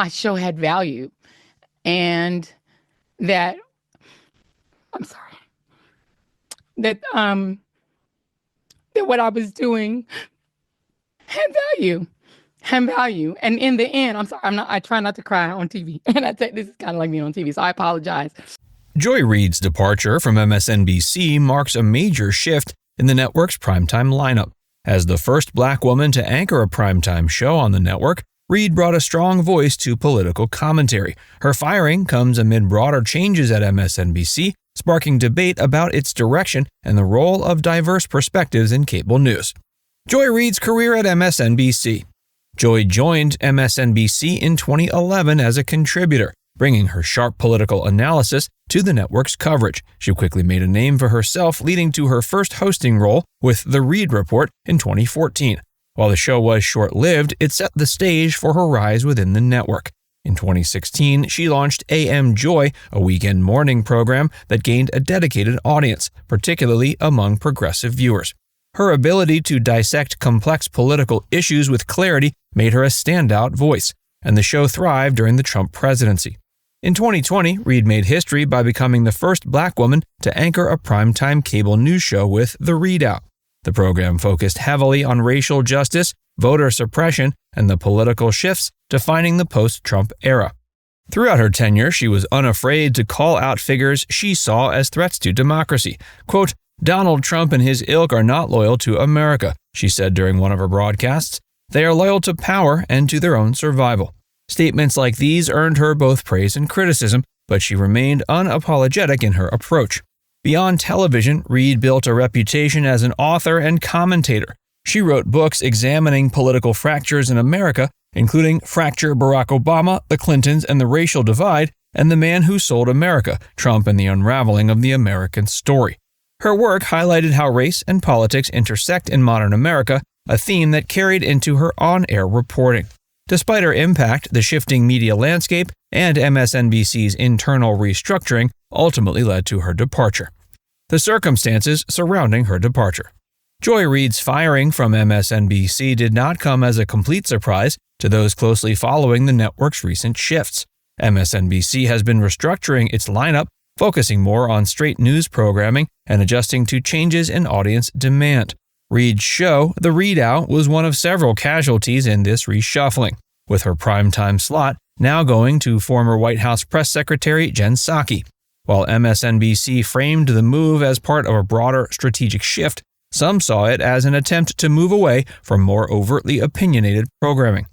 my show had value and that, I'm sorry, that that what I was doing had value. And in the end, I'm sorry, I try not to cry on TV. And I think this is kind of like me on TV, so I apologize. Joy Reid's departure from MSNBC marks a major shift in the network's primetime lineup. As the first Black woman to anchor a primetime show on the network, Reid brought a strong voice to political commentary. Her firing comes amid broader changes at MSNBC, sparking debate about its direction and the role of diverse perspectives in cable news. Joy Reid's career at MSNBC. Joy joined MSNBC in 2011 as a contributor, bringing her sharp political analysis to the network's coverage. She quickly made a name for herself, leading to her first hosting role with The Reid Report in 2014. While the show was short-lived, it set the stage for her rise within the network. In 2016, she launched AM Joy, a weekend morning program that gained a dedicated audience, particularly among progressive viewers. Her ability to dissect complex political issues with clarity made her a standout voice, and the show thrived during the Trump presidency. In 2020, Reid made history by becoming the first Black woman to anchor a primetime cable news show with the ReidOut. The program focused heavily on racial justice, voter suppression, and the political shifts defining the post-Trump era. Throughout her tenure, she was unafraid to call out figures she saw as threats to democracy. Quote, "Donald Trump and his ilk are not loyal to America," she said during one of her broadcasts. "They are loyal to power and to their own survival." Statements like these earned her both praise and criticism, but she remained unapologetic in her approach. Beyond television, Reid built a reputation as an author and commentator. She wrote books examining political fractures in America, including Fracture Barack Obama, the Clintons, and the Racial Divide, and The Man Who Sold America, Trump and the Unraveling of the American Story. Her work highlighted how race and politics intersect in modern America, a theme that carried into her on-air reporting. Despite her impact, the shifting media landscape and MSNBC's internal restructuring ultimately led to her departure. The circumstances surrounding her departure. Joy Reid's firing from MSNBC did not come as a complete surprise to those closely following the network's recent shifts. MSNBC has been restructuring its lineup, focusing more on straight news programming and adjusting to changes in audience demand. Reid's show, The ReidOut, was one of several casualties in this reshuffling, with her primetime slot now going to former White House Press Secretary Jen Psaki. While MSNBC framed the move as part of a broader strategic shift, some saw it as an attempt to move away from more overtly opinionated programming.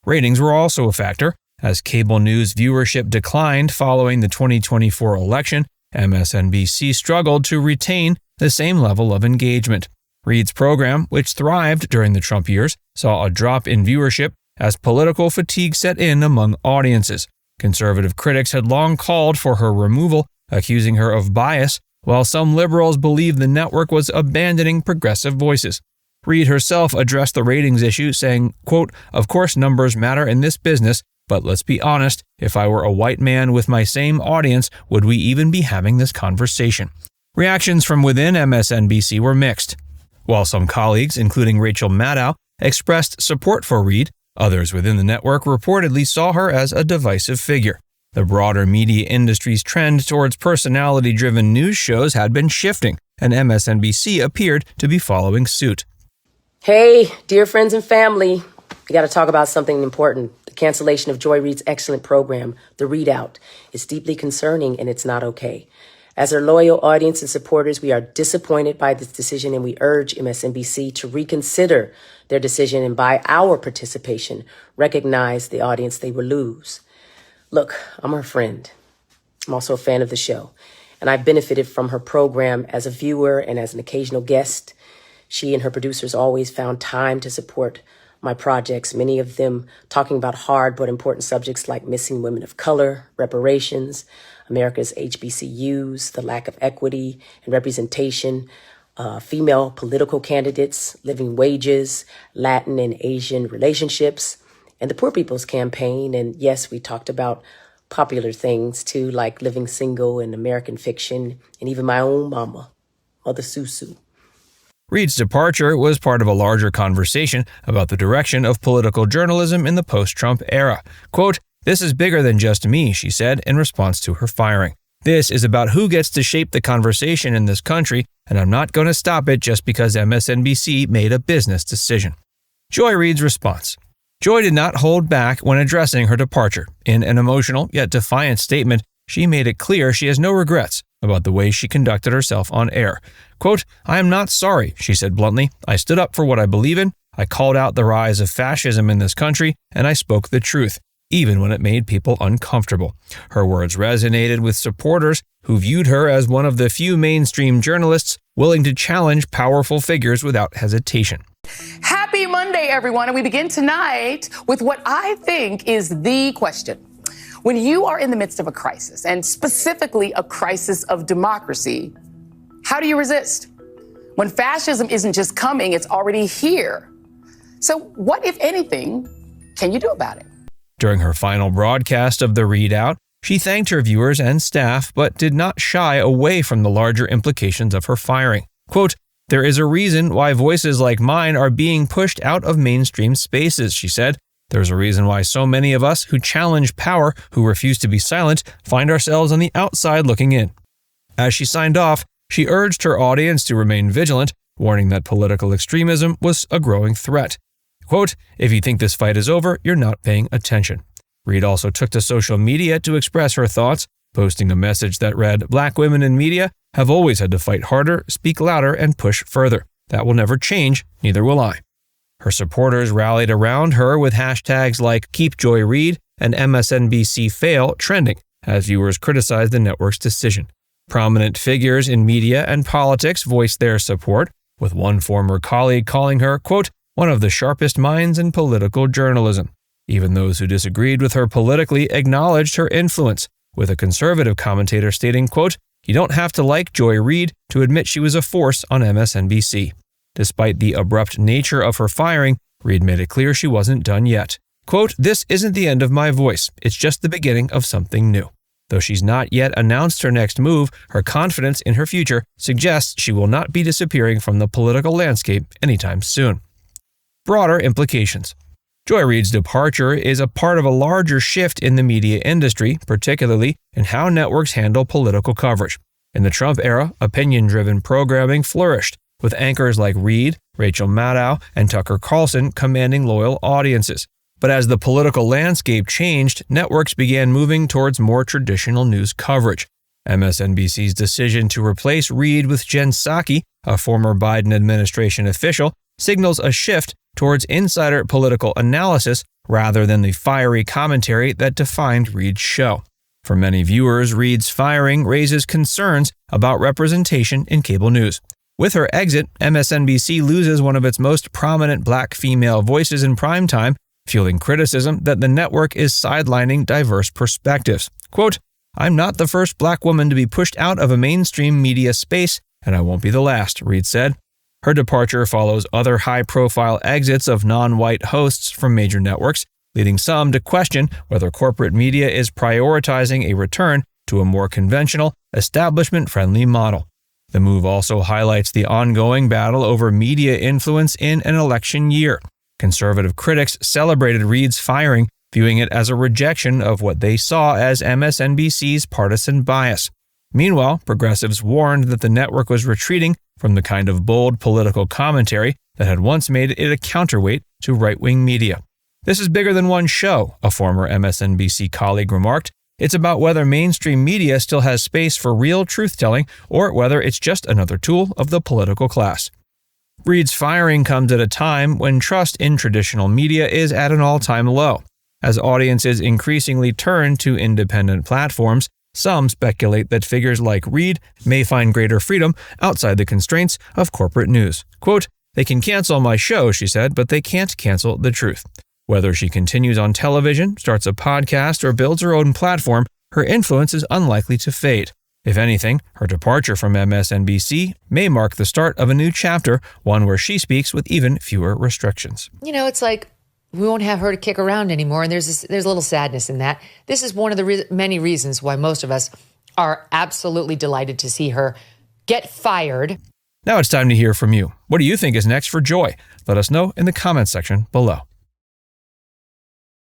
Ratings were also a factor. As cable news viewership declined following the 2024 election, MSNBC struggled to retain the same level of engagement. Reid's program, which thrived during the Trump years, saw a drop in viewership as political fatigue set in among audiences. Conservative critics had long called for her removal, accusing her of bias, while some liberals believed the network was abandoning progressive voices. Reid herself addressed the ratings issue, saying, quote, "Of course numbers matter in this business, but let's be honest, if I were a white man with my same audience, would we even be having this conversation?" Reactions from within MSNBC were mixed. While some colleagues, including Rachel Maddow, expressed support for Reid, others within the network reportedly saw her as a divisive figure. The broader media industry's trend towards personality-driven news shows had been shifting, and MSNBC appeared to be following suit. Hey, dear friends and family, we got to talk about something important. The cancellation of Joy Reid's excellent program, The ReidOut, is deeply concerning, and it's not okay. As our loyal audience and supporters, we are disappointed by this decision, and we urge MSNBC to reconsider their decision and by our participation, recognize the audience they will lose. Look, I'm her friend. I'm also a fan of the show, and I've benefited from her program as a viewer and as an occasional guest. She and her producers always found time to support my projects, many of them talking about hard but important subjects like missing women of color, reparations, America's HBCUs, the lack of equity and representation, female political candidates, living wages, Latin and Asian relationships, and the Poor People's Campaign. And yes, we talked about popular things too, like living single and American fiction, and even my own mama, Mother Susu. Reid's departure was part of a larger conversation about the direction of political journalism in the post-Trump era. Quote, "This is bigger than just me," she said in response to her firing. "This is about who gets to shape the conversation in this country, and I'm not going to stop it just because MSNBC made a business decision." Joy Reid's response. Joy did not hold back when addressing her departure. In an emotional yet defiant statement, she made it clear she has no regrets about the way she conducted herself on air. Quote, "I am not sorry," she said bluntly. "I stood up for what I believe in. I called out the rise of fascism in this country, and I spoke the truth, even when it made people uncomfortable." Her words resonated with supporters who viewed her as one of the few mainstream journalists willing to challenge powerful figures without hesitation. Happy Monday, everyone, and we begin tonight with what I think is the question. When you are in the midst of a crisis, and specifically a crisis of democracy, how do you resist? When fascism isn't just coming, it's already here. So what, if anything, can you do about it? During her final broadcast of the ReidOut, she thanked her viewers and staff, but did not shy away from the larger implications of her firing. Quote, "There is a reason why voices like mine are being pushed out of mainstream spaces," she said. "There's a reason why so many of us who challenge power, who refuse to be silent, find ourselves on the outside looking in." As she signed off, she urged her audience to remain vigilant, warning that political extremism was a growing threat. Quote, "If you think this fight is over, you're not paying attention." Reid also took to social media to express her thoughts, posting a message that read, "Black women in media have always had to fight harder, speak louder, and push further. That will never change, neither will I." Her supporters rallied around her with hashtags like Keep Joy Reid and MSNBC Fail trending as viewers criticized the network's decision. Prominent figures in media and politics voiced their support, with one former colleague calling her, quote, "one of the sharpest minds in political journalism." Even those who disagreed with her politically acknowledged her influence, with a conservative commentator stating, quote, "You don't have to like Joy Reid to admit she was a force on MSNBC." Despite the abrupt nature of her firing, Reid made it clear she wasn't done yet. Quote, "This isn't the end of my voice. It's just the beginning of something new." Though she's not yet announced her next move, her confidence in her future suggests she will not be disappearing from the political landscape anytime soon. Broader implications. Joy Reid's departure is a part of a larger shift in the media industry, particularly in how networks handle political coverage. In the Trump era, opinion-driven programming flourished, with anchors like Reid, Rachel Maddow, and Tucker Carlson commanding loyal audiences. But as the political landscape changed, networks began moving towards more traditional news coverage. MSNBC's decision to replace Reid with Jen Psaki, a former Biden administration official, signals a shift towards insider political analysis rather than the fiery commentary that defined Reid's show. For many viewers, Reid's firing raises concerns about representation in cable news. With her exit, MSNBC loses one of its most prominent black female voices in primetime, fueling criticism that the network is sidelining diverse perspectives. Quote, "I'm not the first black woman to be pushed out of a mainstream media space, and I won't be the last," Reid said. Her departure follows other high-profile exits of non-white hosts from major networks, leading some to question whether corporate media is prioritizing a return to a more conventional, establishment-friendly model. The move also highlights the ongoing battle over media influence in an election year. Conservative critics celebrated Reid's firing, viewing it as a rejection of what they saw as MSNBC's partisan bias. Meanwhile, progressives warned that the network was retreating from the kind of bold political commentary that had once made it a counterweight to right-wing media. "This is bigger than one show," a former MSNBC colleague remarked. "It's about whether mainstream media still has space for real truth-telling or whether it's just another tool of the political class." Reid's firing comes at a time when trust in traditional media is at an all-time low. As audiences increasingly turn to independent platforms, some speculate that figures like Reid may find greater freedom outside the constraints of corporate news. Quote, "They can cancel my show," she said, "but they can't cancel the truth." Whether she continues on television, starts a podcast, or builds her own platform, her influence is unlikely to fade. If anything, her departure from MSNBC may mark the start of a new chapter, one where she speaks with even fewer restrictions. You know, it's like we won't have her to kick around anymore, and there's a little sadness in that. This is one of the many reasons why most of us are absolutely delighted to see her get fired. Now it's time to hear from you. What do you think is next for Joy? Let us know in the comments section below.